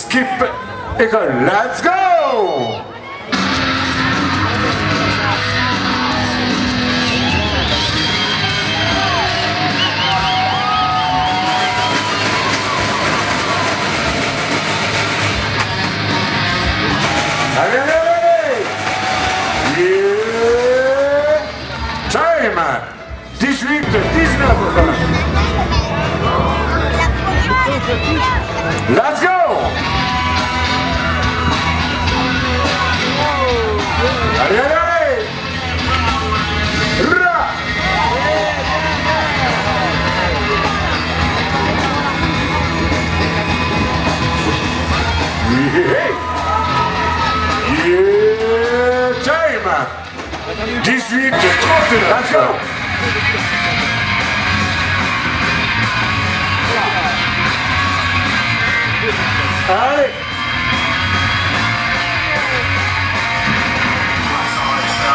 Skip école, let's go! Allez, allez, allez! Yeah! Time! 18, 19. Let's go! Allez, allez, allez! Ra! Yeah! Yeah! Time! 18, 31. Let's go! Allez!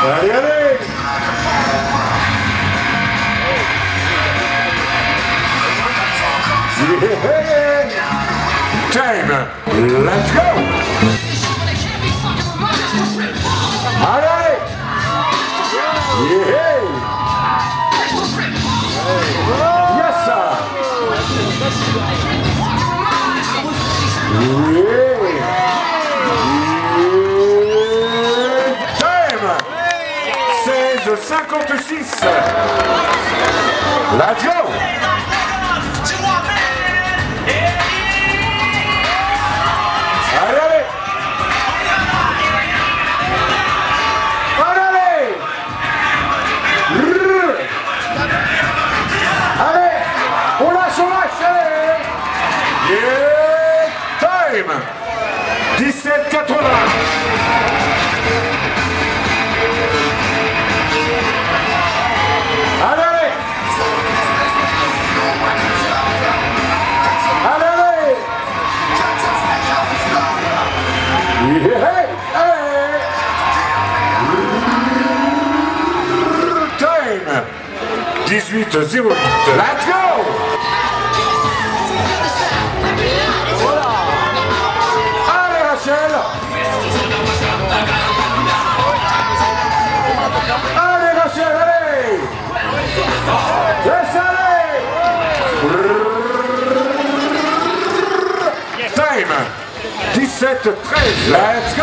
Allez, allez! Yeah. Time! Let's go! Allez, allez! Yeah. Yes, sir! Time! 16:56. Let's go! Allez, allez! Allez! Allez! On lâche, allez! Yeah! Time! 17:80. Allez, allez! Allez, allez! Yeah! Hey! Time! 18:08. Let's go! Allez, Rachel! Allez, Rachel, allez! Laisse aller! Time! 17:13. Let's go!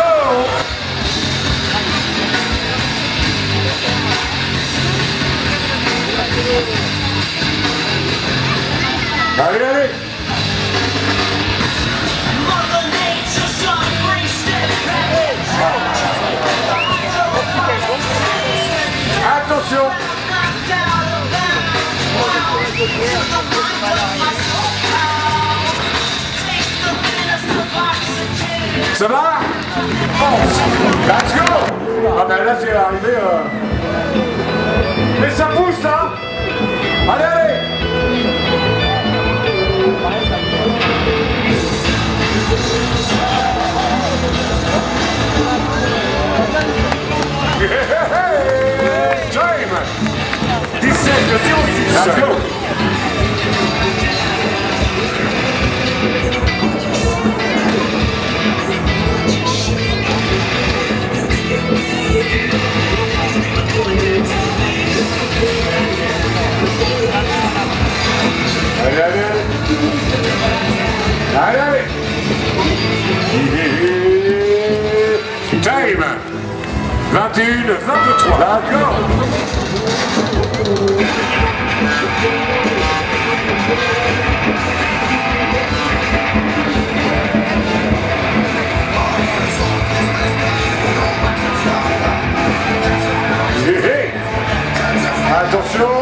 Allez, allez! Attention! Ça va? Let's go! Ah ben là c'est arrivé mais ça pousse là! Allez, allez! Time! 17:06. Let's go! Allez, allez! Allez, allez! Time! 21:23. D'accord! Attention!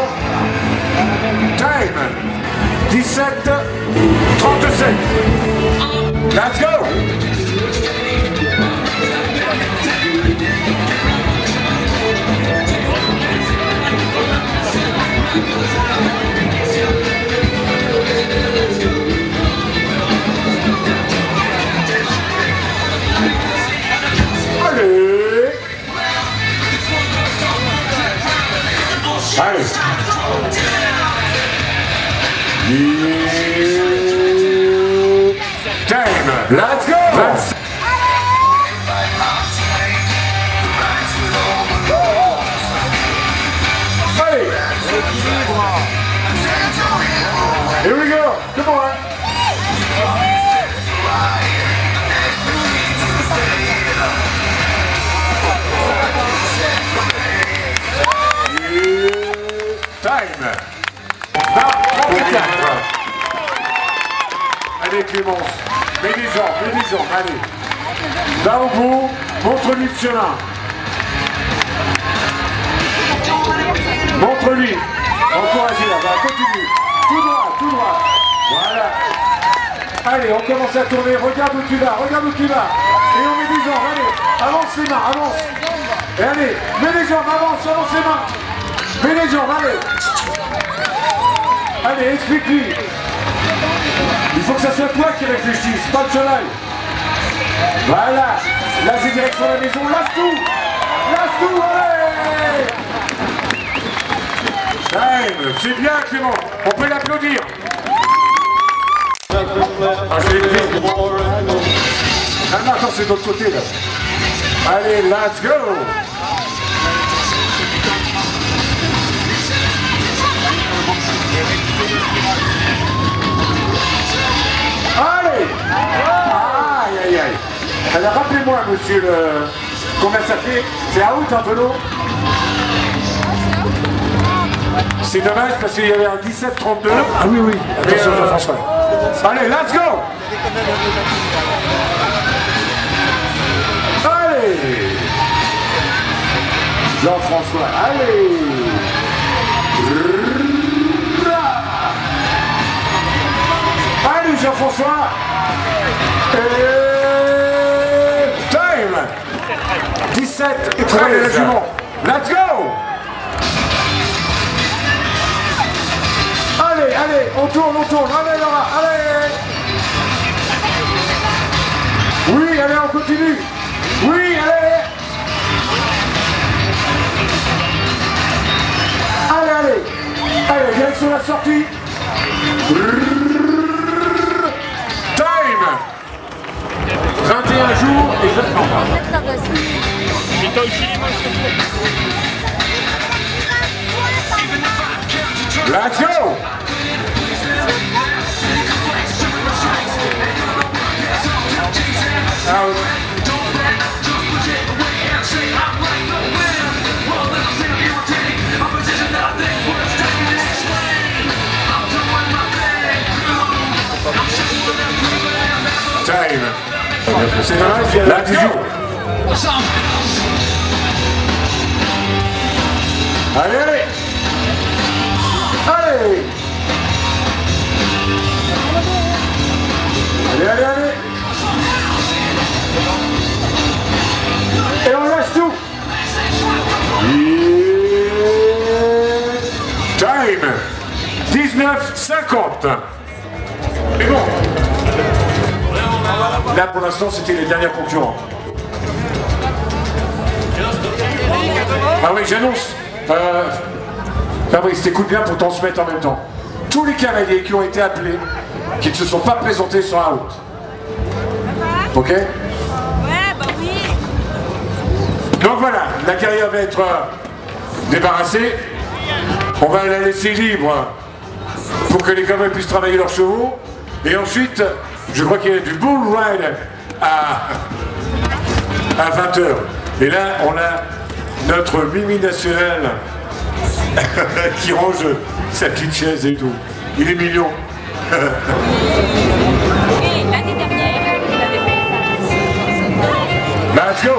Time! 17:37. Let's go! Allez! Time! Let's go! 25. Allez. Here we go. Come on. Time. 34. Allez Clémence, mets les jambes, allez. Va au bout, montre-lui le chemin. Montre-lui. Encouragez là, va, continue. Tout droit. Voilà. Allez, on commence à tourner, regarde où tu vas. Et on met des jambes, allez. Avance les mains, avance. Et allez, mets les jambes, avance les mains. Mets les jambes, allez. Allez, explique-lui. Il faut que ça soit toi qui réfléchisse, pas le soleil. Voilà. Là, c'est direction la maison. Lâche tout, allez. Time. C'est bien, Clément. On peut l'applaudir. Ah, je l'ai pris. Ah non, attends, c'est de l'autre côté, là. Allez, let's go. Allez. Aïe. Alors, rappelez-moi, monsieur le... Combien ça fait? C'est out, Antonio? C'est dommage parce qu'il y avait un 17-32. Ah oui. Attention, Jean-François. Allez, let's go. Allez. Jean-François, allez. Allez, Jean-François. Time. 17 et 13. Let's go. Allez, on tourne, allez Laura, allez. Oui, allez, on continue. Oui, allez. Allez, direction la sortie. Time. 21 jours exactement. Let's go. Out. Time. C'est vrai, là, tu joues. Allez. Et on lâche tout. Time. 19:50. Mais bon. Là pour l'instant c'était les derniers concurrents. Ah oui, j'annonce. Fabrice, t'écoutes bien pour t'en se mettre en même temps. Tous les cavaliers qui ont été appelés, qui ne se sont pas présentés sont out. Ok? Ouais, bah oui. Donc voilà, la carrière va être débarrassée. On va la laisser libre pour que les cowboys puissent travailler leurs chevaux. Et ensuite, je crois qu'il y a du bull ride à 20h. Et là, on a notre Mimi national qui range sa petite chaise et tout. Il est mignon. Et l'année dernière, il avait fait ça. Let's go.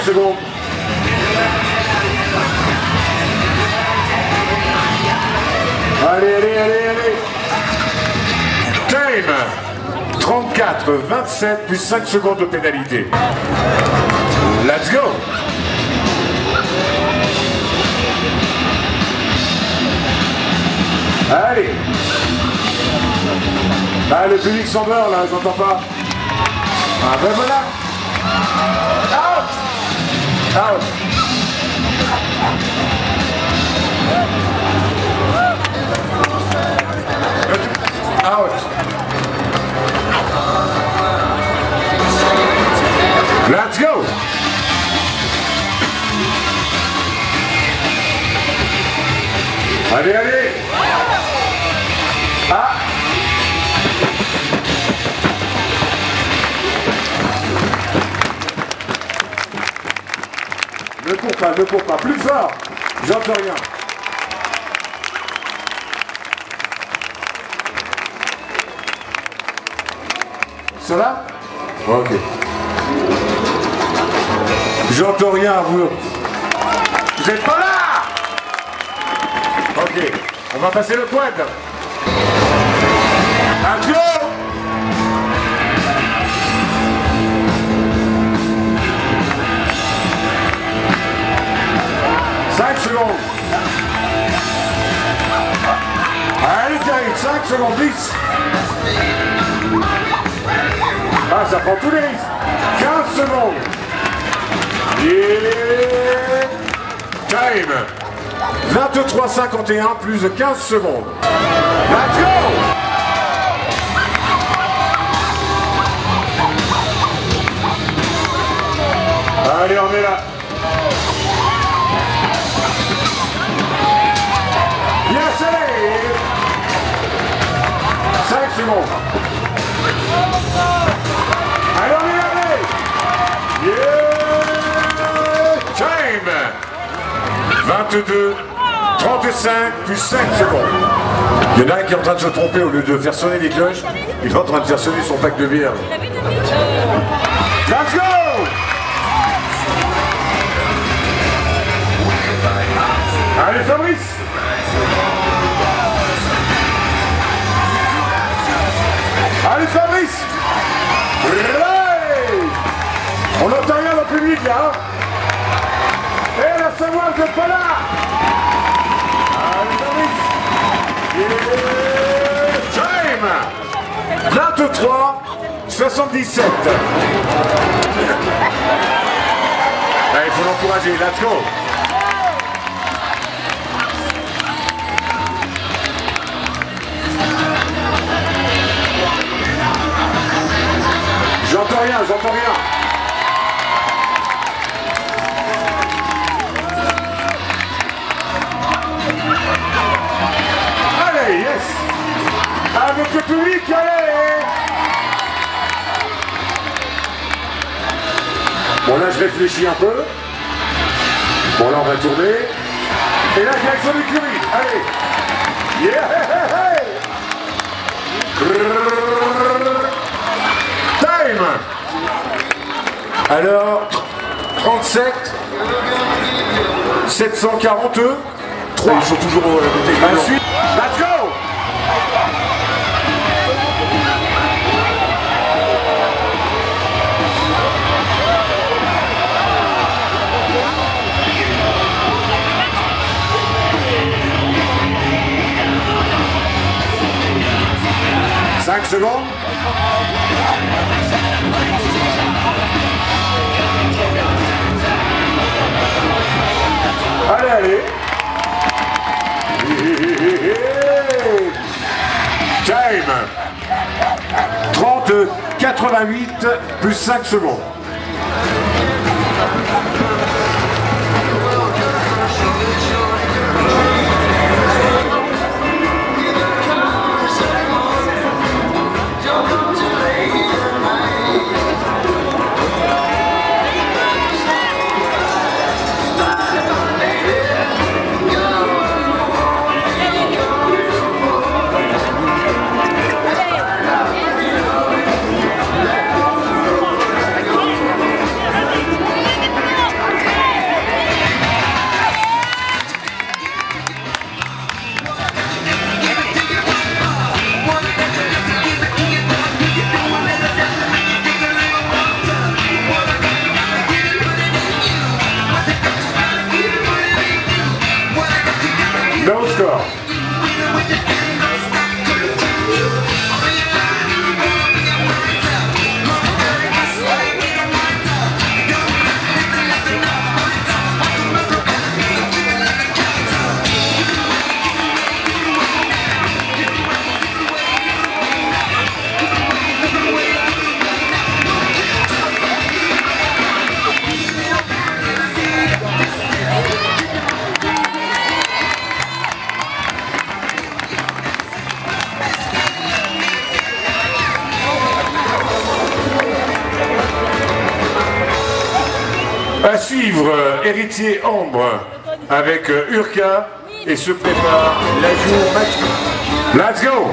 Secondes. Allez. Time. 34, 27 plus 5 secondes de pénalité. Let's go. Allez. Ah, le public s'en meurt là, j'entends pas. Ah ben voilà. Out. Out. Out. Let's go. Allez, allez. Ah. Ne cours pas, plus fort. J'entends rien. Ça va? Ok. J'entends rien, vous. Vous êtes pas là? Ok. On va passer le quad. Action! Allez, Thierry, 5 secondes, 10. Ah, ça prend tous les risques. 15 secondes. Et... time. 23,51 plus de 15 secondes. Let's go! Allez, on est là. Yes, allez! 5 secondes. Allez, on est là, allez! Yeah! Time! 22, 35 plus 5 secondes. Il y en a un qui est en train de se tromper, au lieu de faire sonner les cloches, il est en train de faire sonner son pack de bière. Let's go! Allez, Fabrice! Allez, Fabrice! Hey! On n'entend rien dans le public là, hein? Et la Savoie, vous n'êtes pas là! Allez, Fabrice! Yeah! Time! 23, 77. Allez, il faut l'encourager, let's go! J'entends rien, j'entends rien. Allez, yes. Avec le public, allez. Bon, là, je réfléchis un peu. Bon, là, on va tourner. Et là, direction du curry. Allez. Yeah. Alors, 37, 742, 3. Ils sont toujours au ensuite, let's go! Cinq secondes. Allez, allez. Time. 30, 88 plus 5 secondes. À suivre, Héritier Ombre avec Urka et se prépare la jour match. Let's go!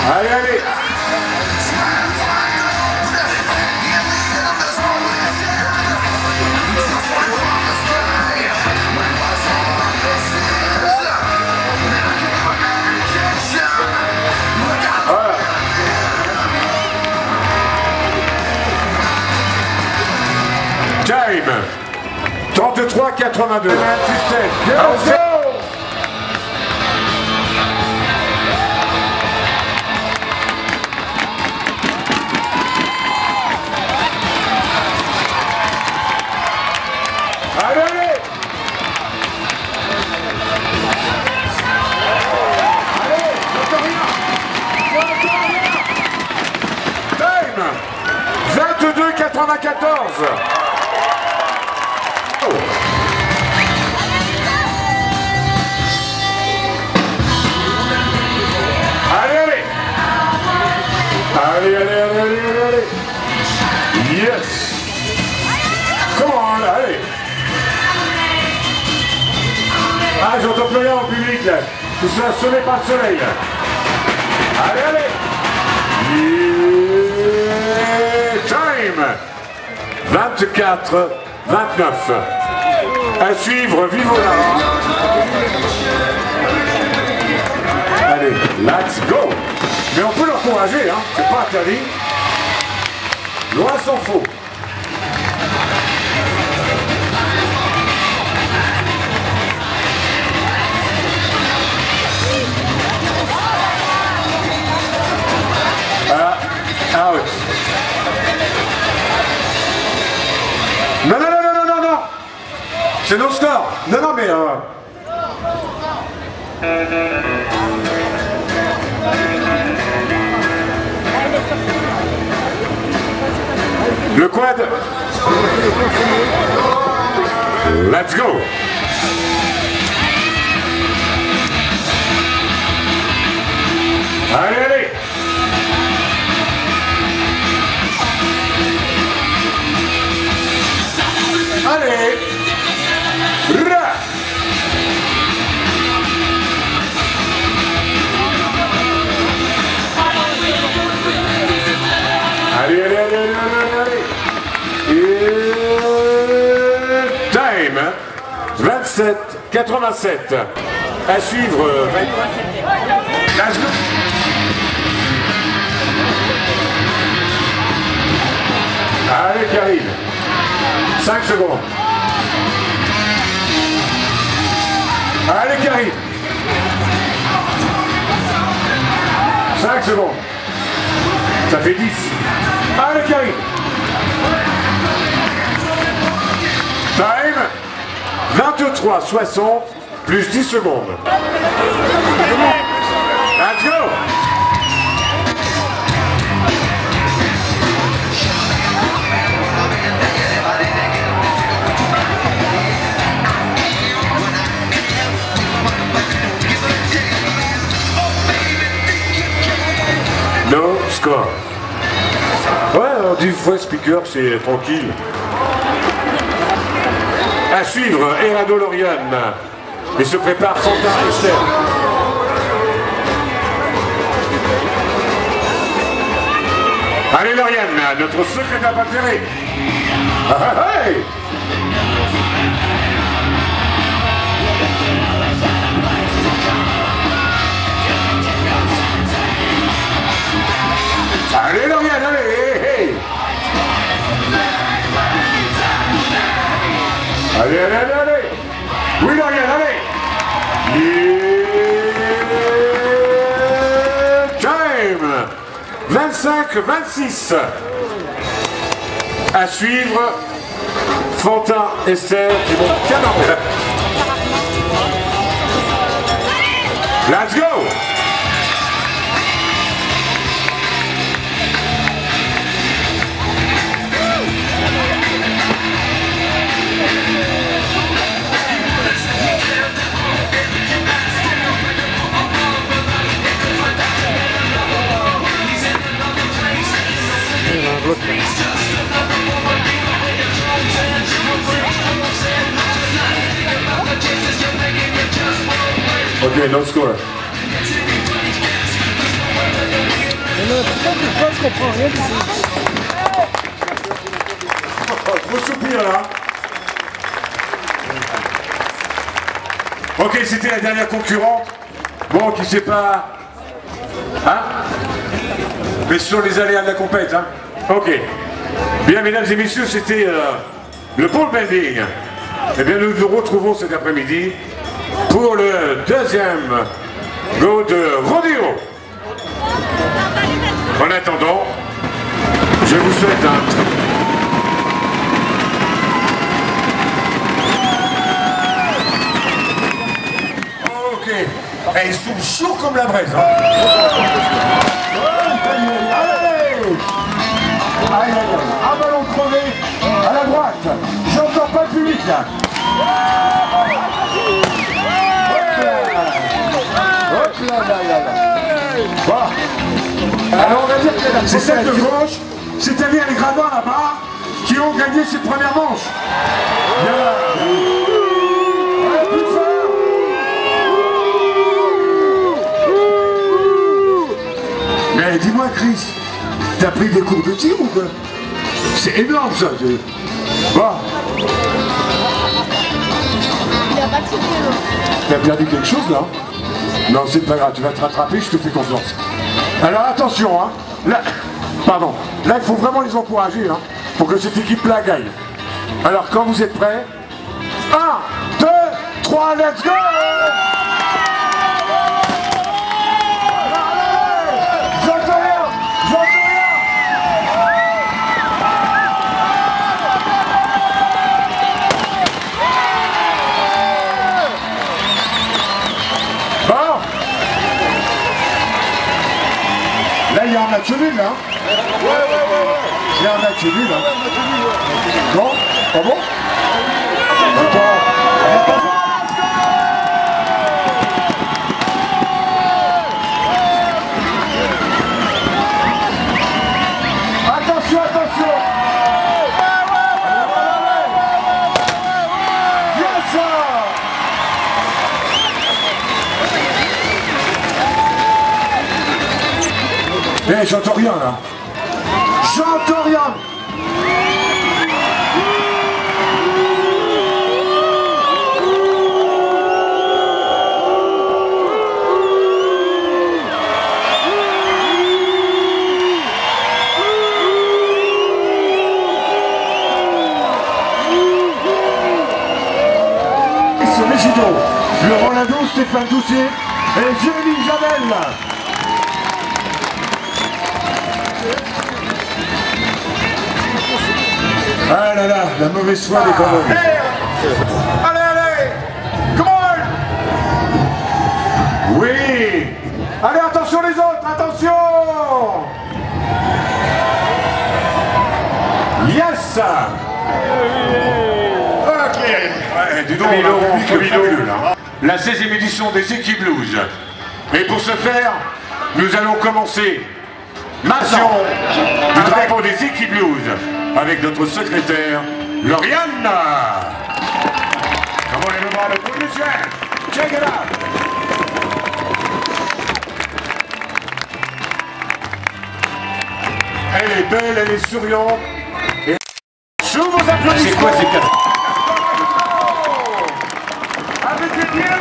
Allez, allez! Voilà. Time 33-82. Time 22-94. Oh. Allez, allez. Allez, allez, allez, allez, allez. Yes. Come on, allez. Ah, j'entends plus rien au public là. Tout ça sonné par le soleil là. Allez, allez. Yeah. Time 24-29. À suivre, Vivo Lara. Allez, let's go. Mais on peut l'encourager, hein. C'est pas interdit. Loin s'en faut. Out. Non, non, non, non, non, non, non. C'est nos scores. Non, non, mais... Le quad. Let's go. Allez, allez. Allez. Ra. Allez, allez, allez, allez, allez, allez. Et... Time 27-87. À suivre. Let's go. Allez, Karine. 5 secondes. Allez, Karine. 5 secondes. Ça fait 10. Allez, Karine. Time 23-60 plus 10 secondes. Let's go. No score. Ouais, on dit fois speaker, c'est tranquille. À suivre, Erado Lauriane. Et se prépare Fantin Esther. Allez Lauriane, notre secrétaire préféré. Ah, hey. Allez Lauriane, allez, hey. Allez, allez, allez, allez. Oui Lauriane, allez. Yeah. Time 25-26. À suivre, Fantin Esther qui monte canon. Let's go. Ok, no score. Je comprends rien d'ici. Gros soupir là. Ok, c'était la dernière concurrente. Bon, qui sait pas. Hein? Mais ce sont les aléas de la compète, hein? Ok. Bien, mesdames et messieurs, c'était le pole bending. Eh bien, nous nous retrouvons cet après-midi pour le deuxième go de rodeo. En attendant, je vous souhaite un... Ok. Et ils sont chauds comme la braise. Hein. Allez, un ballon crevé à la droite. J'entends pas le public là. Hop là, là, là, là. Bon. Alors on va dire que c'est celle de gauche, c'est-à-dire les gradins là-bas, qui ont gagné cette première manche. Bien. Ouais, plus fort. Mais dis-moi Chris, t'as pris des cours de tir ou quoi? C'est énorme ça. Bon. Il a pas de souffle. T'as perdu quelque chose là? Non, c'est pas grave, tu vas te rattraper, je te fais confiance. Alors attention, hein. Là, pardon. Là, il faut vraiment les encourager, hein, pour que cette équipe-là gagne. Alors, quand vous êtes prêts, 1, 2, 3, let's go! J'entends rien! J'entends rien! Bon! Là, il y a un match nul, hein? Il y a un match nul, hein? Non? Pas bon? Attention, attention! Yes, sir! Eh, j'entends rien là. J'entends rien. Le Rolando, Stéphane Doucier et Julie Janel. Ah là là, la mauvaise foi des cowboys. Allez, allez, come on. Oui. Allez, attention les autres, attention. Yes. Ok. Ouais, dis donc, on a un public fabuleux, là. La 16e édition des Équipes Blues. Et pour ce faire, nous allons commencer Nation du drapeau des Équipes Blues avec notre secrétaire, Lauriane. Comment on va voir le producteur? Check it out. Elle est belle, elle est souriante. Et sous vos applaudissements. C'est quoi ces quatre? Avec les pieds là.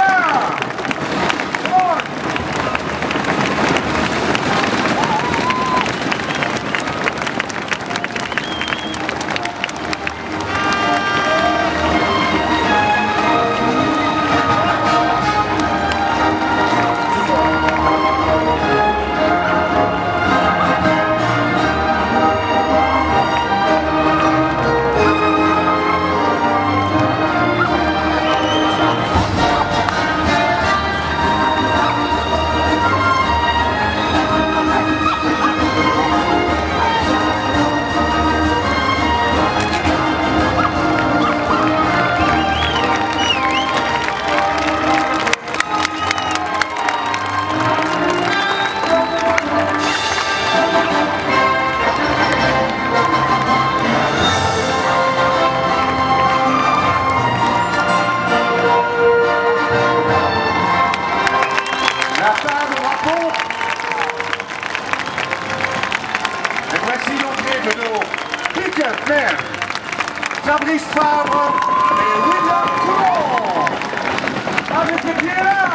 Men, Fabrice Fabre et William Coulon. Avec les pieds là.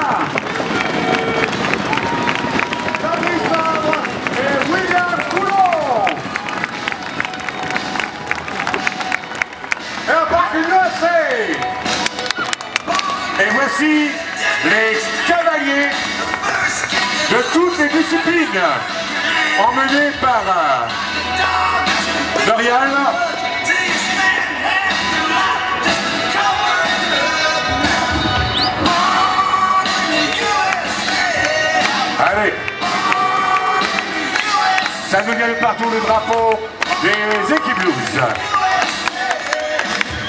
Fabrice Fabre et William Coulon. Et on part une lancée. Et voici les cavaliers de toutes les disciplines, emmenés par Dorian. Allez, ça nous gagne partout le drapeau des équipes blues.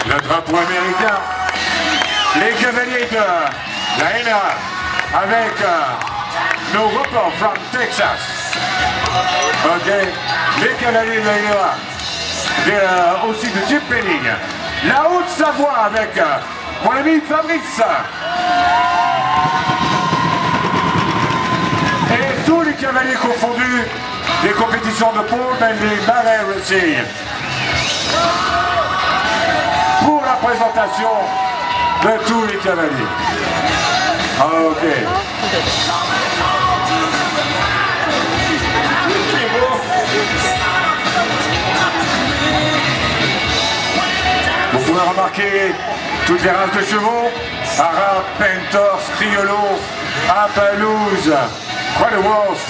Le drapeau américain, les cavaliers de la NRA avec nos reports from Texas. Ok, les cavaliers de la NRA, aussi de Jim Penning. La Haute-Savoie avec mon ami Fabrice. Et tous les cavaliers confondus des compétitions de pôle, même les Marais Racing. Pour la présentation de tous les cavaliers. Ok. Vous pouvez remarquer toutes les races de chevaux. Arabe, Pentor, Criollo, Appaloosa, Quadworth.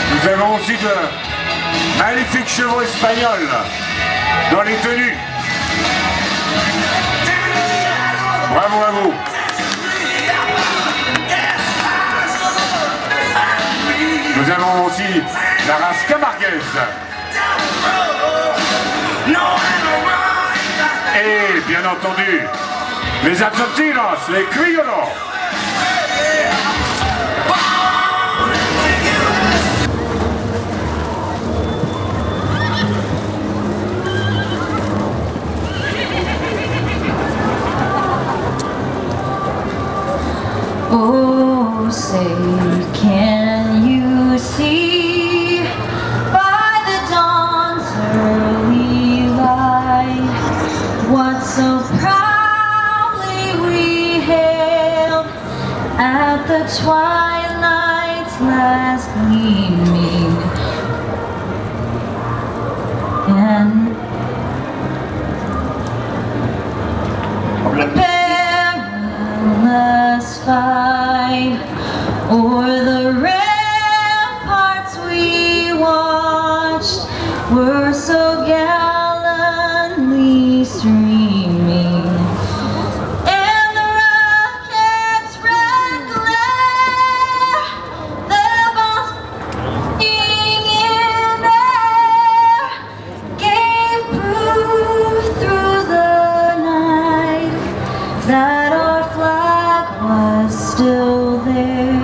Nous avons aussi de magnifiques chevaux espagnols dans les tenues. Bravo à vous. Nous avons aussi la race camarguaise. Et bien entendu, les Argentinos, les Criollos. Oh, say, can you see by the dawn's early light what so proudly we hailed at the twilight's last gleaming? And perilous fight o'er the ramparts we watched were so gallantly streaming, and the rocket's red glare, the bombs being in air, gave proof through the night that our flag was still there.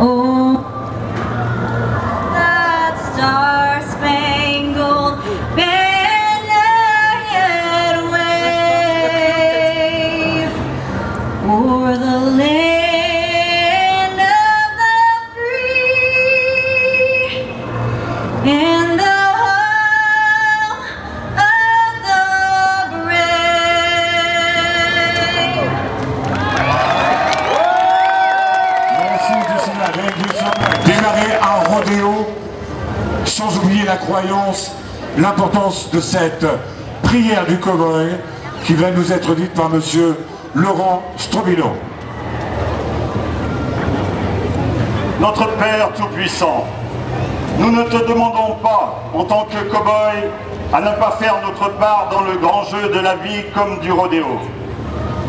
Oh, that star-spangled banner yet wave o'er the land of the free and the home of the brave. Démarrer un rodéo sans oublier la croyance, l'importance de cette prière du cow-boy qui va nous être dite par monsieur Laurent Strobilo. Notre Père Tout-Puissant, nous ne te demandons pas, en tant que cow-boy, à ne pas faire notre part dans le grand jeu de la vie comme du rodéo.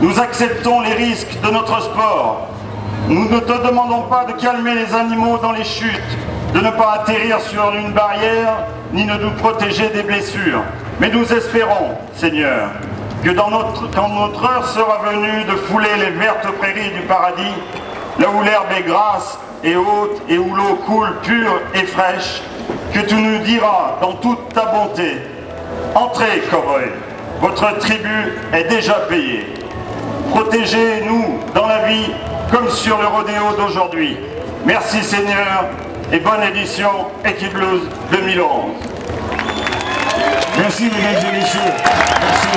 Nous acceptons les risques de notre sport, Nous ne te demandons pas de calmer les animaux dans les chutes, de ne pas atterrir sur une barrière, ni de nous protéger des blessures. Mais nous espérons, Seigneur, que quand notre heure sera venue de fouler les vertes prairies du paradis, là où l'herbe est grasse et haute et où l'eau coule pure et fraîche, que tu nous diras dans toute ta bonté, entrez, cow-boy, votre tribut est déjà payée. Protégez-nous dans la vie comme sur le rodéo d'aujourd'hui. Merci Seigneur et bonne édition Équipe Blues 2011. Merci mesdames et messieurs. Merci.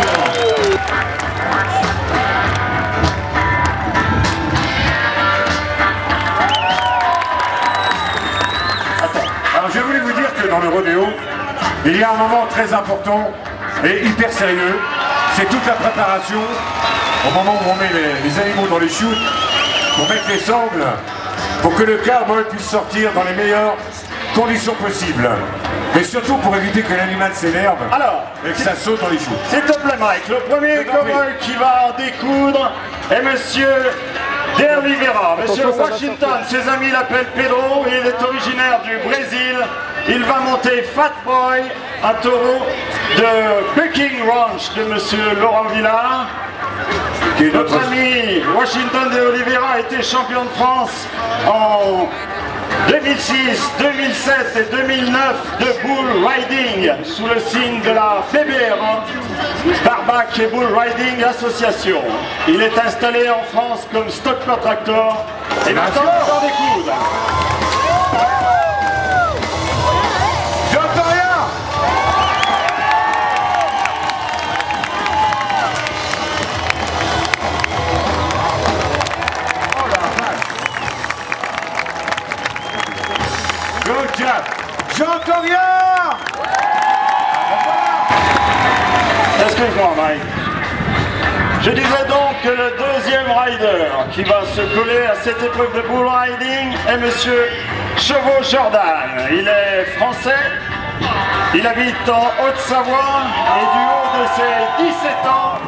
Alors je voulais vous dire que dans le rodéo, il y a un moment très important et hyper sérieux. C'est toute la préparation au moment où on met les animaux dans les chutes pour mettre les sangles pour que le cowboy puisse sortir dans les meilleures conditions possibles. Mais surtout pour éviter que l'animal s'énerve et que ça saute dans les choux. S'il te plaît Mike, le premier cowboy qui va découdre est Monsieur De Oliveira. Monsieur Washington, ses amis l'appellent Pedro, il est originaire du Brésil. Il va monter Fat Boy, un taureau de Bucking Ranch de Monsieur Laurent Villard. Notre ami Washington De Oliveira a été champion de France en 2006, 2007 et 2009 de bull riding sous le signe de la FEBER, Barbac et Bull Riding Association. Il est installé en France comme stock tractor et maintenant il va découdre. J'entends rien. Oh la vache. Good job. J'entends rien. Excuse-moi Mike. Je disais donc que le deuxième rider qui va se coller à cette épreuve de bull riding est Monsieur Chevaux Jordan. Il est français, il habite en Haute-Savoie et du haut de ses 17 ans,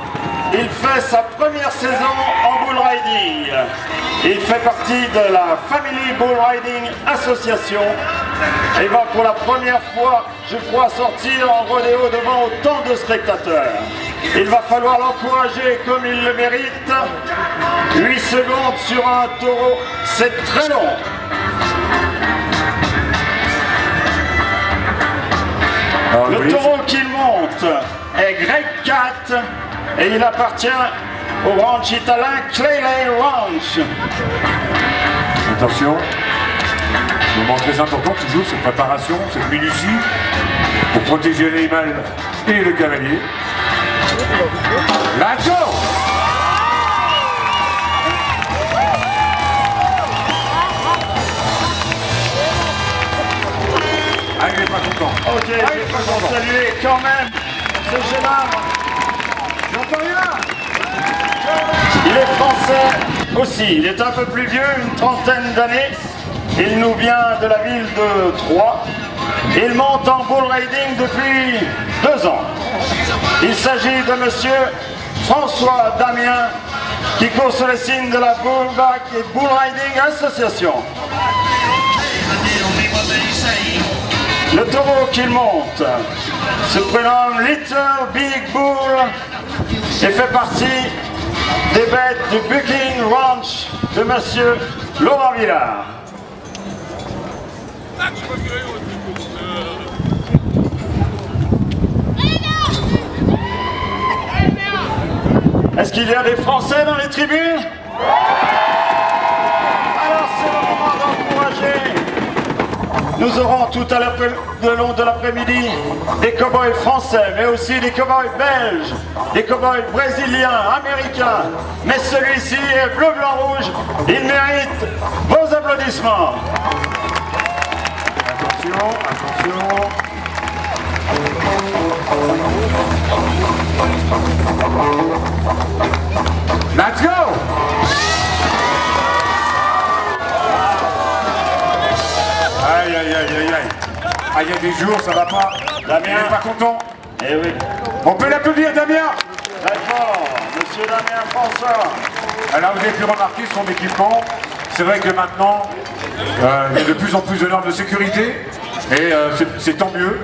il fait sa première saison en bull riding. Il fait partie de la Family Bull Riding Association et va pour la première fois, je crois, sortir en rodéo devant autant de spectateurs. Il va falloir l'encourager comme il le mérite. 8 secondes sur un taureau, c'est très long. Le taureau qu'il monte est Greg Cat et il appartient au ranch italien Clay Lane Ranch. Attention, moment très important toujours, cette préparation, cette minutie pour protéger l'animal et le cavalier. Let's go! Ah, il n'est pas content. Ok, je vais saluer quand même ce jeune homme. J'entends rien. Il est français aussi, il est un peu plus vieux, une trentaine d'années. Il nous vient de la ville de Troyes. Il monte en bull riding depuis 2 ans. Il s'agit de monsieur François Damien qui court sur les signes de la Bullback et Bull Riding Association. Le taureau qu'il monte se prénomme Little Big Bull et fait partie des bêtes du Bucking Ranch de monsieur Laurent Villard. Est-ce qu'il y a des Français dans les tribunes? Alors c'est le moment d'encourager. Nous aurons tout à l'heure, le long de l'après-midi, des cow-boys français, mais aussi des cow-boys belges, des cow-boys brésiliens, américains. Mais celui-ci est bleu, blanc, rouge. Il mérite vos applaudissements. Attention, attention. Let's go! Aïe, aïe, aïe, aïe, aïe. Ah, il y a des jours, ça va pas. Damien n'est pas content. Eh oui. On peut l'applaudir, Damien. D'accord, monsieur Damien François. Alors, vous avez pu remarquer son équipement. c'est vrai que maintenant, il y a de plus en plus de normes de sécurité, et c'est tant mieux.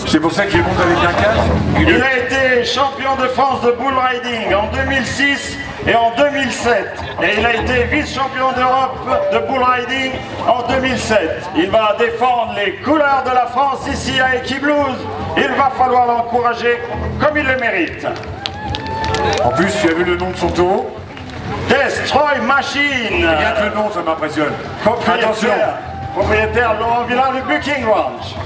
C'est pour ça qu'il monte avec un casque. Il a été champion de France de bull riding en 2006 et en 2007. Et il a été vice-champion d'Europe de bull riding en 2007. Il va défendre les couleurs de la France ici à Equiblues. Il va falloir l'encourager comme il le mérite. En plus, tu as vu le nom de son taureau? Destroy Machine. Rien que le nom, ça m'impressionne. Attention. Propriétaire Laurent Villard du Bucking Ranch.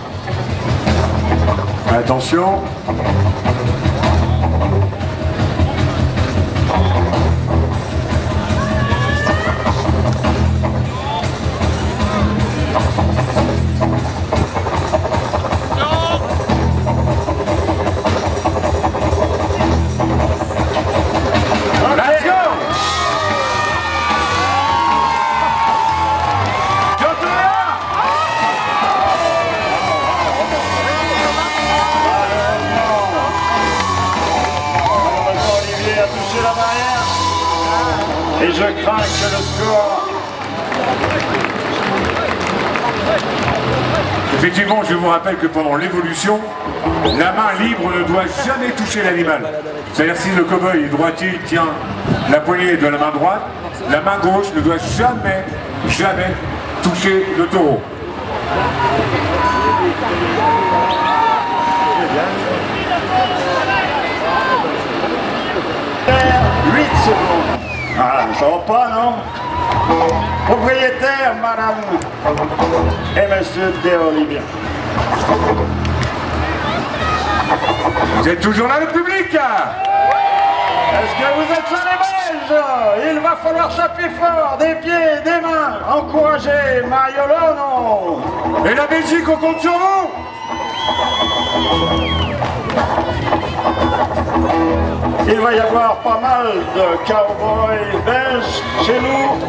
Attention. Et je crains que le score... Effectivement, je vous rappelle que pendant l'évolution, la main libre ne doit jamais toucher l'animal. C'est-à-dire si le cow-boy est droitier, il tient la poignée de la main droite, la main gauche ne doit jamais toucher le taureau. 8 secondes. Ah, ça va pas, non? Propriétaire, madame et monsieur De Olivier. Vous êtes toujours là, le public? Est-ce que vous êtes là, les Belges? Il va falloir taper fort, des pieds, des mains, encourager Mariolono. Et la Belgique, on compte sur vous? Il va y avoir pas mal de cowboys belges chez nous.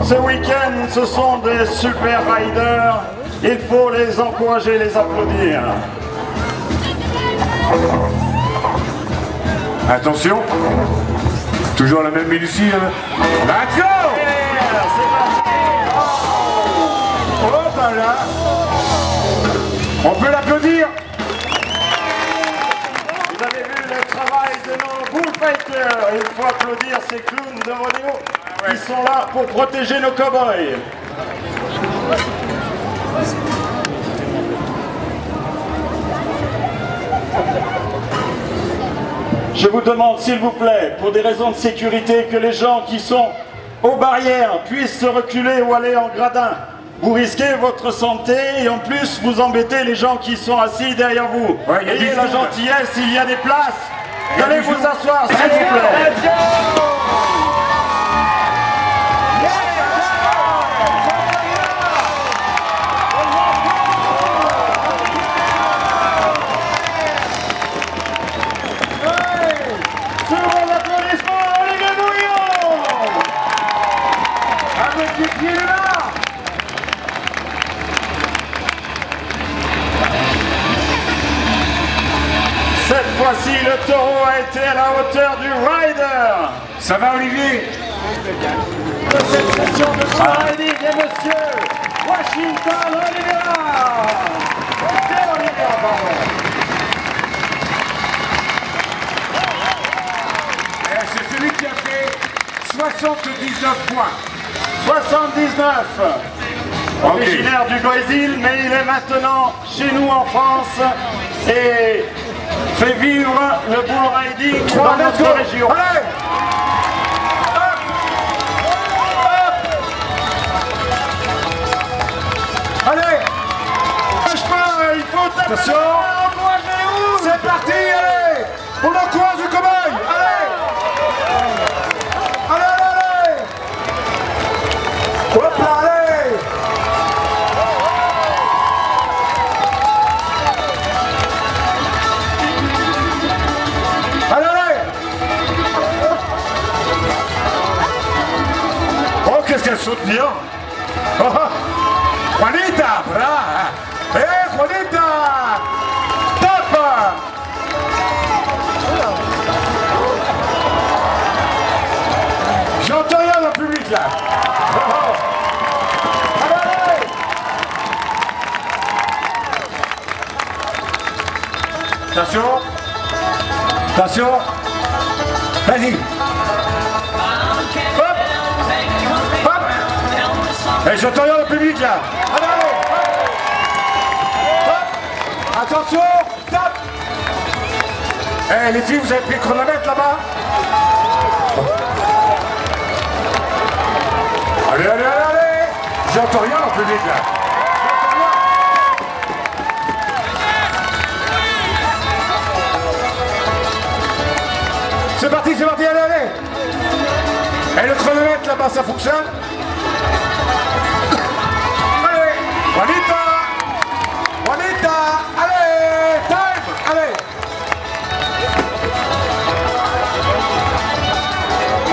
Ce week-end, ce sont des super riders. Il faut les encourager, les applaudir. Attention. Toujours la même minutie. Let's go! Oh, ben là. On peut l'applaudir. Vous avez vu le travail de nos bullfighters. Il faut applaudir ces clowns de rodéo qui sont là pour protéger nos cow-boys. Je vous demande, s'il vous plaît, pour des raisons de sécurité, que les gens qui sont aux barrières puissent se reculer ou aller en gradin. Vous risquez votre santé et en plus vous embêtez les gens qui sont assis derrière vous. Ouais, ayez la gentillesse, il y a des places. Allez vous asseoir, s'il vous plaît. Sur vos applaudissements, Olivier Bouillon. Avec les pieds là. Cette fois-ci, le taureau a été à la hauteur du rider. Ça va, Olivier? De cette session de bull riding et monsieur Washington Oliveira. C'est celui qui a fait 79 points. 79. Originaire du Brésil, mais il est maintenant chez nous en France et fait vivre le bull riding dans notre région. Allez! Allez! Lâche pas, il faut taper. Attention. Encouragez-vous. C'est parti, allez! On encourage le cow-boy! Allez! Allez, allez, allez! Hop là, allez! Allez, allez! Oh, qu'est-ce qu'elle saute bien! Oh, oh. Juanita, bra! Eh, Juanita! Top! J'entends rien dans le public là! Attention. Attention. Vas-y. Hop. Hop. Et j'entends rien au public là. Allez, allez. Hop. Attention. Stop. Eh les filles, vous avez pris le chronomètre là-bas? Allez, allez, allez, allez. J'entends rien au public là. C'est parti, allez, allez. Et le chronomètre là-bas, ça fonctionne? Allez, Juanita. Juanita, allez, time, allez.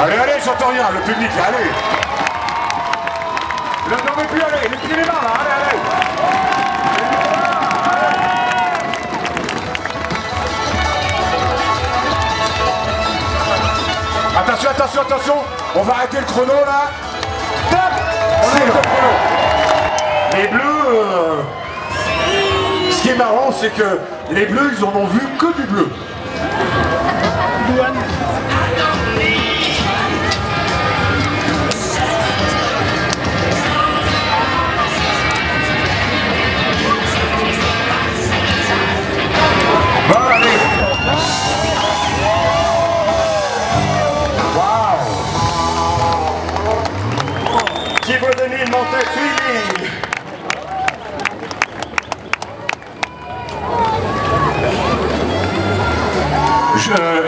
Allez, allez, j'entends rien, le public, là, allez. Là, non, mais plus, allez, les pieds les mains, là, allez, allez. Attention, attention, attention, on va arrêter le chrono là. Stop. On arrête le chrono. Les bleus, ce qui est marrant, c'est que les bleus, ils en ont vu que du bleu. Bon, allez. Thibaut Denis montait Twilling.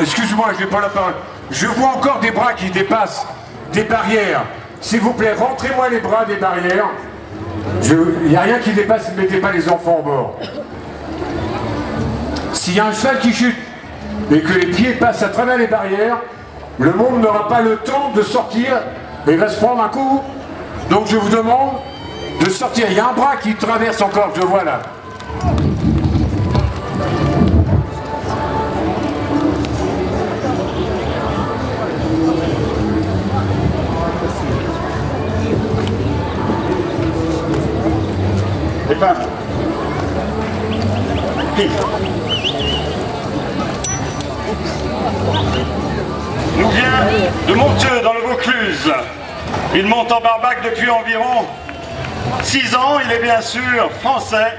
Excuse-moi, je n'ai pas la parole. Je vois encore des bras qui dépassent des barrières. S'il vous plaît, rentrez-moi les bras des barrières. Il n'y a rien qui dépasse, ne mettez pas les enfants au bord. S'il y a un cheval qui chute et que les pieds passent à travers les barrières, le monde n'aura pas le temps de sortir et va se prendre un coup. Donc je vous demande de sortir. Il y a un bras qui traverse encore, je vois là. Les femmes. Nous vient de Monteux dans le Vaucluse. Il monte en barbac depuis environ 6 ans. Il est bien sûr français.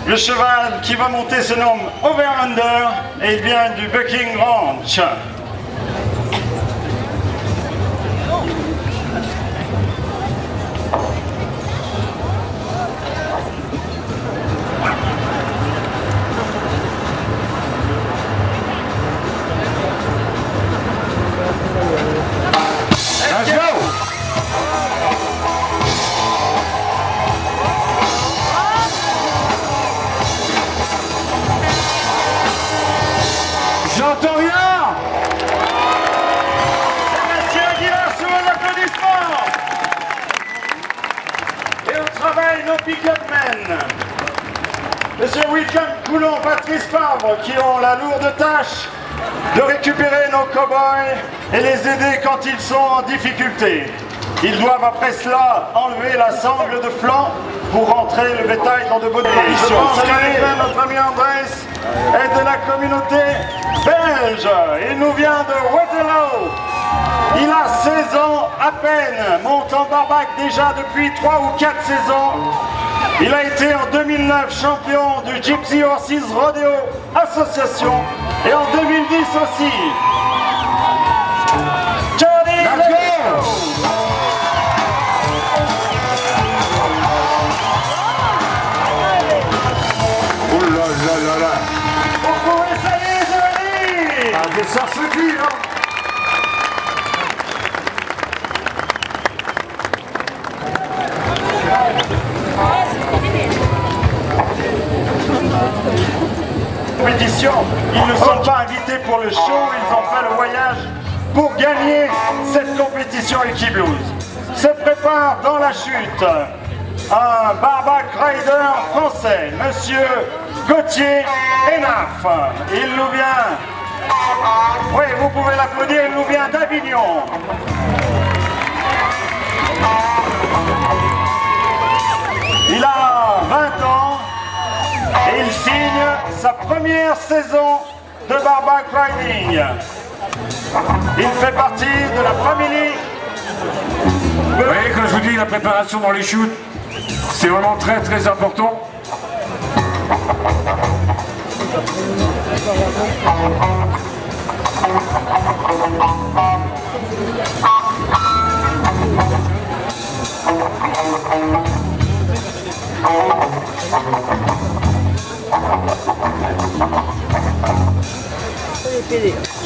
Le cheval qui va monter se nomme Over Under et il vient du Bucking Ranch. Let's go! J'entends rien! Sébastien Aguilar sur un applaudissement. Et au travail nos pick-up-men. Monsieur William Coulon, Patrice Favre, qui ont la lourde tâche de récupérer nos cow-boys et les aider quand ils sont en difficulté. Ils doivent après cela enlever la sangle de flanc pour rentrer le bétail dans de bonnes conditions. Salut notre ami Andrés est de la communauté belge. Il nous vient de Waterloo. Il a 16 ans à peine, monte en barbac déjà depuis 3 ou 4 saisons. Il a été en 2009 champion du Gypsy Horses Rodeo Association et en 2010 aussi. Johnny, let's go! Oh là là là là! Vous pouvez saluer Johnny! Ah, des sarcelles, hein! Compétition. Ils ne sont pas invités pour le show, ils ont fait le voyage pour gagner cette compétition Equiblues. Se prépare dans la chute un barbac rider français, Monsieur Gauthier Enaf. Il nous vient, oui vous pouvez l'applaudir, il nous vient d'Avignon. Il a 20 ans et il signe sa première saison de barbac riding. Il fait partie de la famille. Vous voyez, quand je vous dis la préparation dans les shoots, c'est vraiment très très important.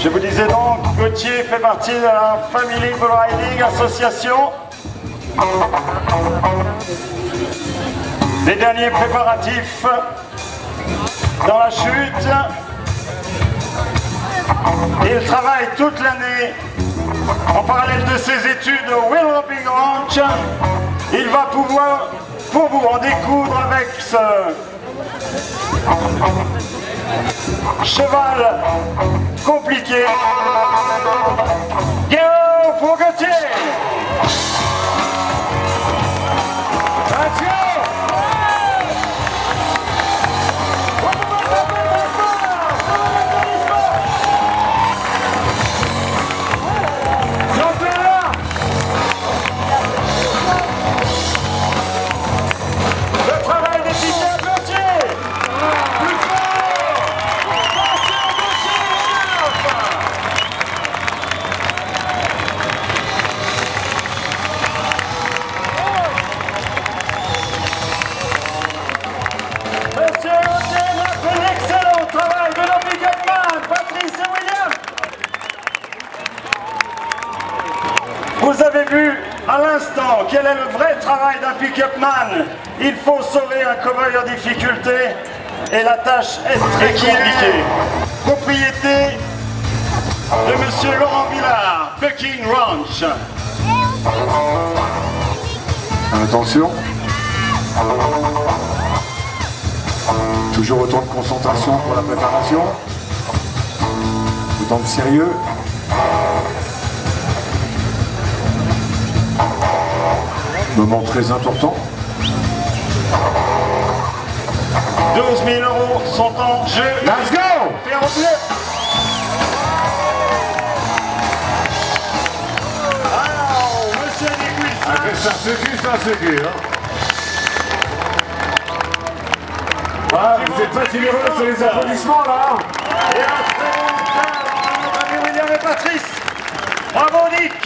Je vous disais donc, Gauthier fait partie de la Family Bull Riding Association. Les derniers préparatifs dans la chute. Il travaille toute l'année en parallèle de ses études au Wheel Roping Ranch. Il va pouvoir, pour vous en découdre avec ce cheval compliqué. Go pour Gauthier! Vous avez vu à l'instant quel est le vrai travail d'un pick-up man. Il faut sauver un cow-boy en difficulté et la tâche est très compliquée. Propriété de Monsieur Laurent Villard, Bucking Ranch. Attention. Toujours autant de concentration pour la préparation. Autant de sérieux. Moment très important. 12 000 € sont en jeu. Let's go! Alors, Monsieur Nicolas. Ça se cul, hein. Ah, vous n'êtes pas généreux sur les applaudissements là. Et un très bon cadre, notre ami William et Patrice. Bravo Nick.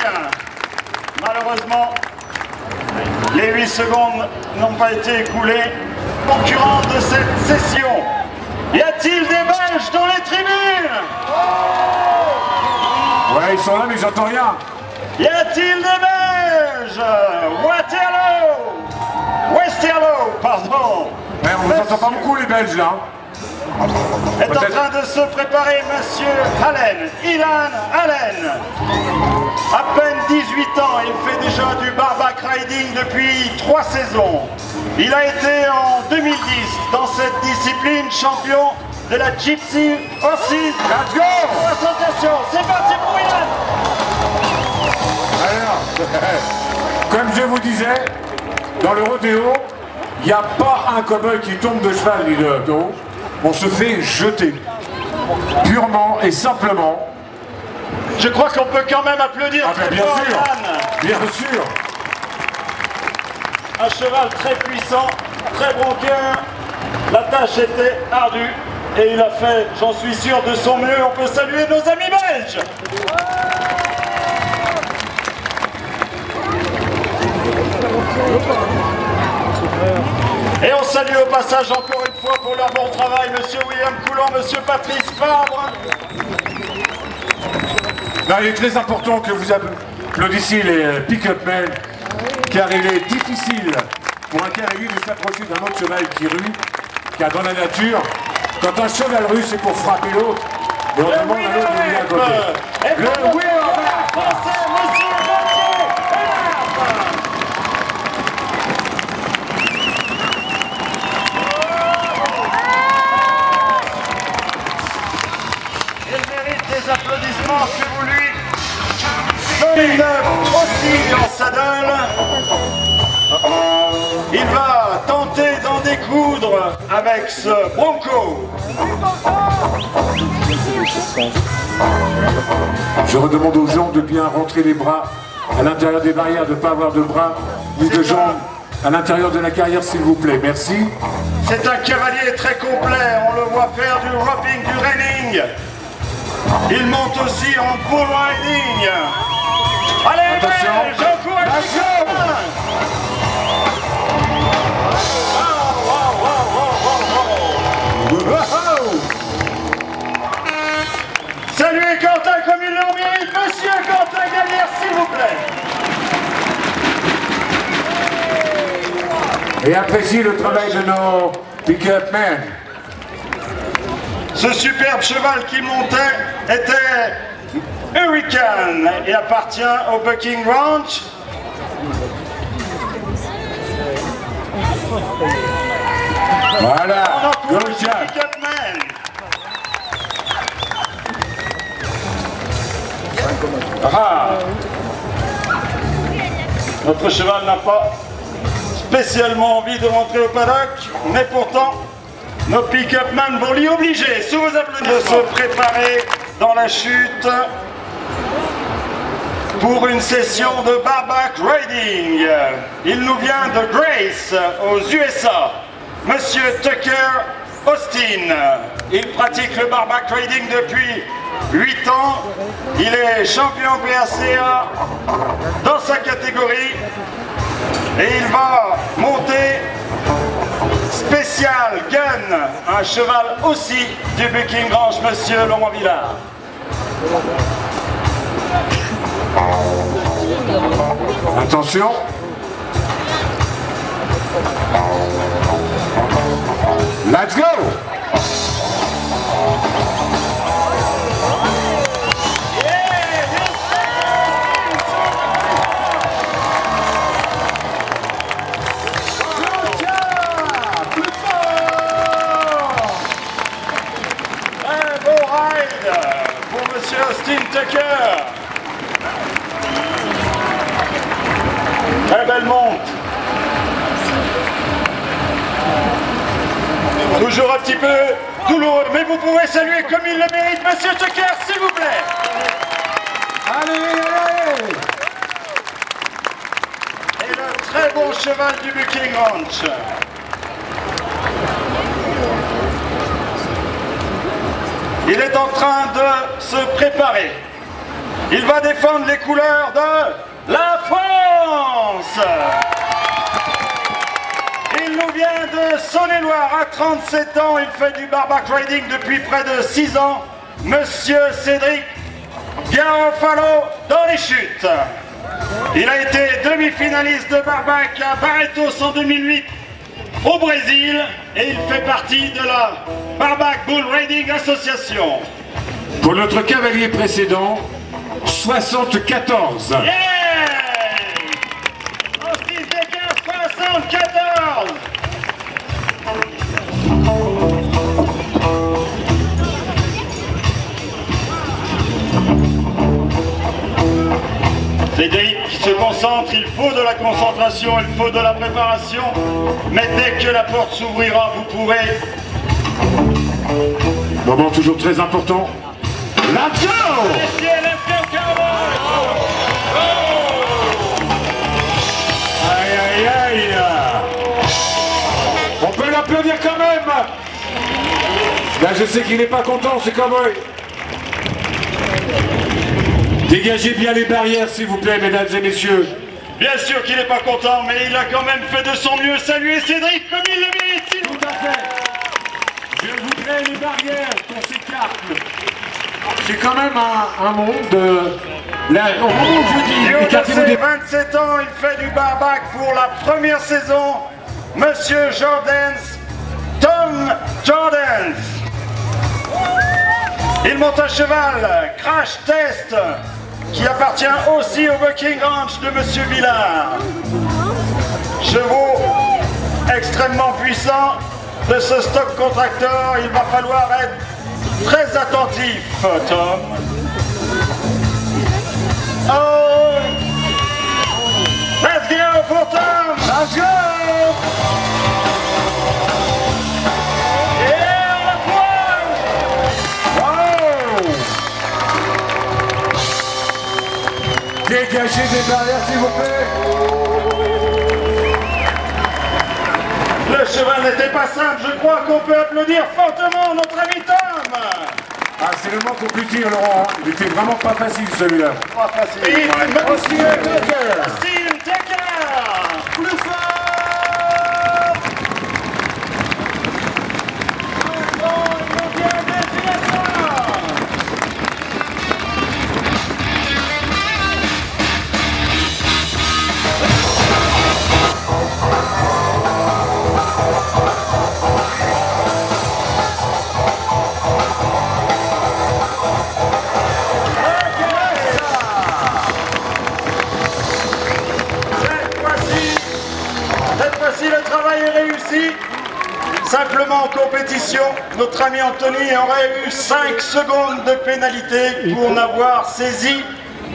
Malheureusement, les 8 secondes n'ont pas été écoulées. Concurrent de cette session. Y a-t-il des Belges dans les tribunes? Ouais, ils sont là, mais j'entends rien. Y a-t-il des Belges? Westerlo, pardon. Ouais, on ne vous entend pas beaucoup les Belges là. Est en train de se préparer Monsieur Allen, Ilan Allen. À peine 18 ans, il fait déjà du barbac riding depuis 3 saisons. Il a été en 2010 dans cette discipline champion de la Gypsy Horses. Let's go! Association, c'est parti pour Ilan. Alors, comme je vous disais, dans le rodéo, il n'y a pas un cow-boy qui tombe de cheval ni de taureau. On se fait jeter. Purement et simplement. Je crois qu'on peut quand même applaudir très bien fort sûr. Ilan. Bien sûr. Un cheval très puissant, très bronqueur. La tâche était ardue et il a fait, j'en suis sûr, de son mieux. On peut saluer nos amis belges. Et on salue au passage encore une fois pour leur bon travail Monsieur William Coulon, Monsieur Patrice Fabre. Non, il est très important que vous applaudissiez les pick-up men, car il est difficile pour un cavalier de s'approcher d'un autre cheval qui rue, car dans la nature, quand un cheval rue, c'est pour frapper l'autre, et on demande à l'autre de venir à côté. Le Wheeler français, Monsieur Gauthier. Il mérite les applaudissements que vous lui donnez aussi en saddle. Il va tenter d'en découdre avec ce Bronco. Je redemande aux gens de bien rentrer les bras à l'intérieur des barrières, de ne pas avoir de bras ni de jambes à l'intérieur de la carrière, s'il vous plaît. Merci. C'est un cavalier très complet, on le voit faire du roping, du reining. Il monte aussi en bull riding. Allez, attention. j'encourage Attention. Saluez Quentin comme il le mérite, monsieur Quentin Gallière, s'il vous plaît. Et apprécie le travail de nos pick-up men. Ce superbe cheval qui montait était Hurricane et appartient au Bucking Ranch. Voilà, On encourage ce Hurricane. pick-up man. Ah. Notre cheval n'a pas spécialement envie de rentrer au paddock, mais pourtant, nos pick-up man vont l'y obliger, sous vos applaudissements, de se préparer dans la chute pour une session de barback riding. Il nous vient de Grace, aux USA. Monsieur Tucker Austin. Il pratique le barback riding depuis 8 ans. Il est champion PACA dans sa catégorie. Et il va monter Spécial Gun, un cheval aussi du Bucking Ranch, monsieur Laurent Villard. Attention. Let's go. Pour monsieur Austin Tucker. Très belle monte. Toujours un petit peu douloureux, mais vous pouvez saluer comme il le mérite, monsieur Tucker, s'il vous plaît. Allez, allez. Et le très bon cheval du Bucking Ranch. Il est en train de se préparer. Il va défendre les couleurs de la France. Il nous vient de Saône-et-Loire. À 37 ans, il fait du barback riding depuis près de 6 ans. Monsieur Cédric Garofalo dans les chutes. Il a été demi-finaliste de barback à Barretos en 2008. Au Brésil, et il fait partie de la Barback Bull Riding Association. Pour notre cavalier précédent, 74. Yeah! Austin Tucker, 74. Cédric se concentre, il faut de la concentration, il faut de la préparation, mais dès que la porte s'ouvrira, vous pourrez... Moment toujours très important. Let's go! Aïe, aïe, aïe. On peut l'applaudir quand même. Là, je sais qu'il n'est pas content, ce cowboy. Dégagez bien les barrières, s'il vous plaît, mesdames et messieurs. Bien sûr qu'il n'est pas content, mais il a quand même fait de son mieux. Saluez Cédric comme il le mérite, s'il vous plaît. Tout à fait. Je voudrais les barrières qu'on s'écarte. C'est quand même un monde là, au moment où je dis, Et écartez-vous au des... 27 ans, il fait du barback pour la première saison. Monsieur Jordans, Tom Jordans. Il monte un cheval, Crash Test, qui appartient aussi au Bucking Ranch de Monsieur Villard. Chevaux extrêmement puissants de ce stock contracteur, il va falloir être très attentif, Tom. Oh! Let's go pour Tom! Let's go! dégager des barrières, s'il vous plaît. Le cheval n'était pas simple, je crois qu'on peut applaudir fortement notre ami Tom. Ah, c'est le moins qu'on puisse dire, Laurent. Hein. Il était vraiment pas facile, celui-là. Pas facile. Austin Tucker. Austin Tucker. Plus fort. Le travail est réussi. Simplement en compétition, notre ami Anthony aurait eu 5 secondes de pénalité pour n'avoir saisi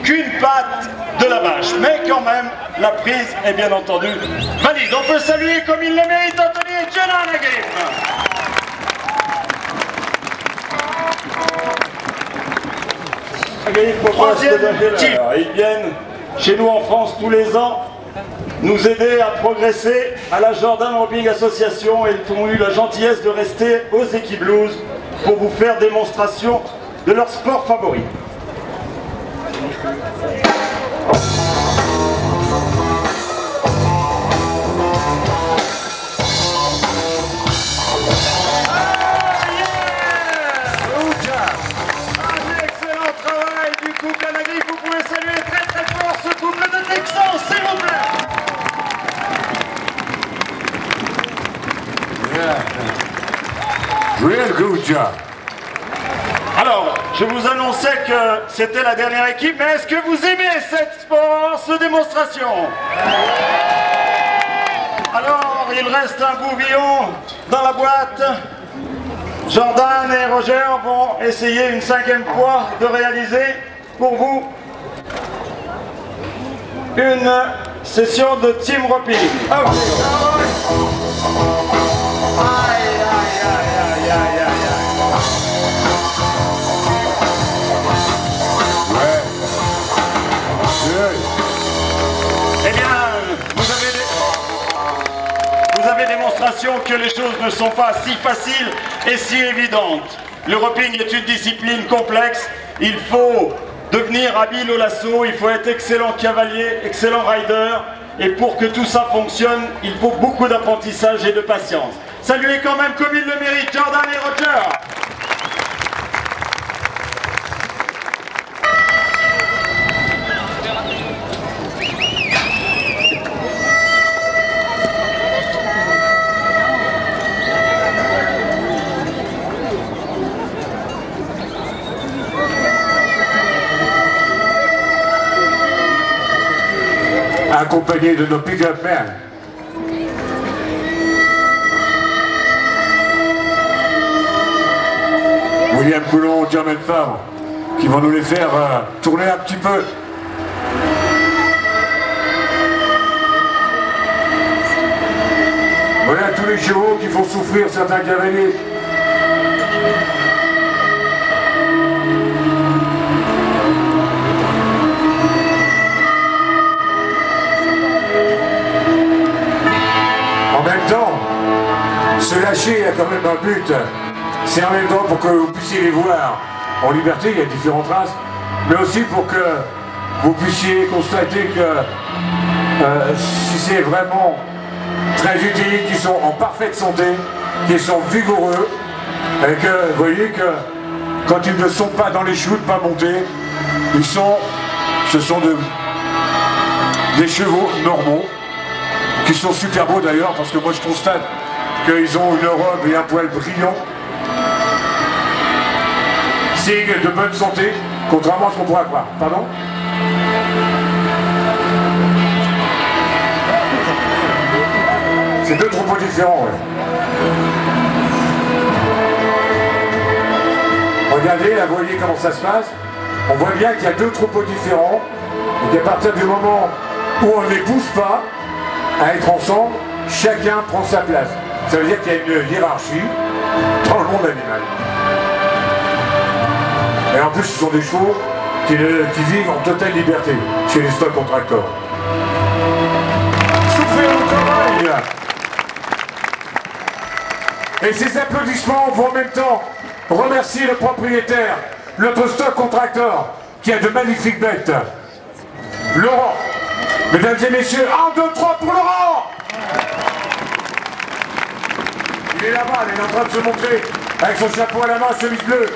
qu'une patte de la vache. Mais quand même, la prise est bien entendu valide. On peut saluer comme il le mérite Anthony et Jonah Nagif. Troisième type. Ils viennent chez nous en France tous les ans nous aider à progresser à la Jordan Roping Association, et ils ont eu la gentillesse de rester aux équipes blues pour vous faire démonstration de leur sport favori. Excellent travail du couple Nagif. Vous pouvez saluer très très fort ce couple de Texans, s'il vous plaît. Real good job. Alors, je vous annonçais que c'était la dernière équipe, mais est-ce que vous aimez cette démonstration? Alors, il reste un bourguignon dans la boîte. Jordan et Roger vont essayer une 5e fois de réaliser pour vous une session de team roping. Ah oui. Aïe, aïe, aïe, aïe, aïe, aïe. Eh bien, vous avez démonstration que les choses ne sont pas si faciles et si évidentes. Le roping est une discipline complexe. Il faut devenir habile au lasso, il faut être excellent cavalier, excellent rider. Et pour que tout ça fonctionne, il faut beaucoup d'apprentissage et de patience. Saluez quand même comme il le mérite Jordan et Roger. Accompagné de nos pick-up men. William Coulon, Jermaine Favre, qui vont nous les faire tourner un petit peu. Voilà tous les chevaux qui font souffrir certains cavaliers. En même temps, se lâcher a quand même un but. C'est en même temps pour que vous puissiez les voir en liberté, il y a différentes races, mais aussi pour que vous puissiez constater que si c'est vraiment très utile, qu'ils sont en parfaite santé, qu'ils sont vigoureux, et que vous voyez que quand ils ne sont pas dans les chutes, pas montés, ce sont des chevaux normaux, qui sont super beaux d'ailleurs, parce que moi je constate qu'ils ont une robe et un poil brillant. Signe de bonne santé, contrairement à ce qu'on pourrait croire. Pardon? C'est deux troupeaux différents, ouais. Regardez, là, vous voyez comment ça se passe. On voit bien qu'il y a deux troupeaux différents. Donc à partir du moment où on ne les pousse pas à être ensemble, chacun prend sa place. Ça veut dire qu'il y a une hiérarchie dans le monde animal. Et en plus, ce sont des chevaux qui vivent en totale liberté chez les stock contractors. Soufflez au travail. Et ces applaudissements vont en même temps remercier le propriétaire, notre stock contractor, qui a de magnifiques bêtes. Laurent. Mesdames et messieurs, 1, 2, 3 pour Laurent. Il est là-bas, il est en train de se montrer avec son chapeau à la main, chemise bleue.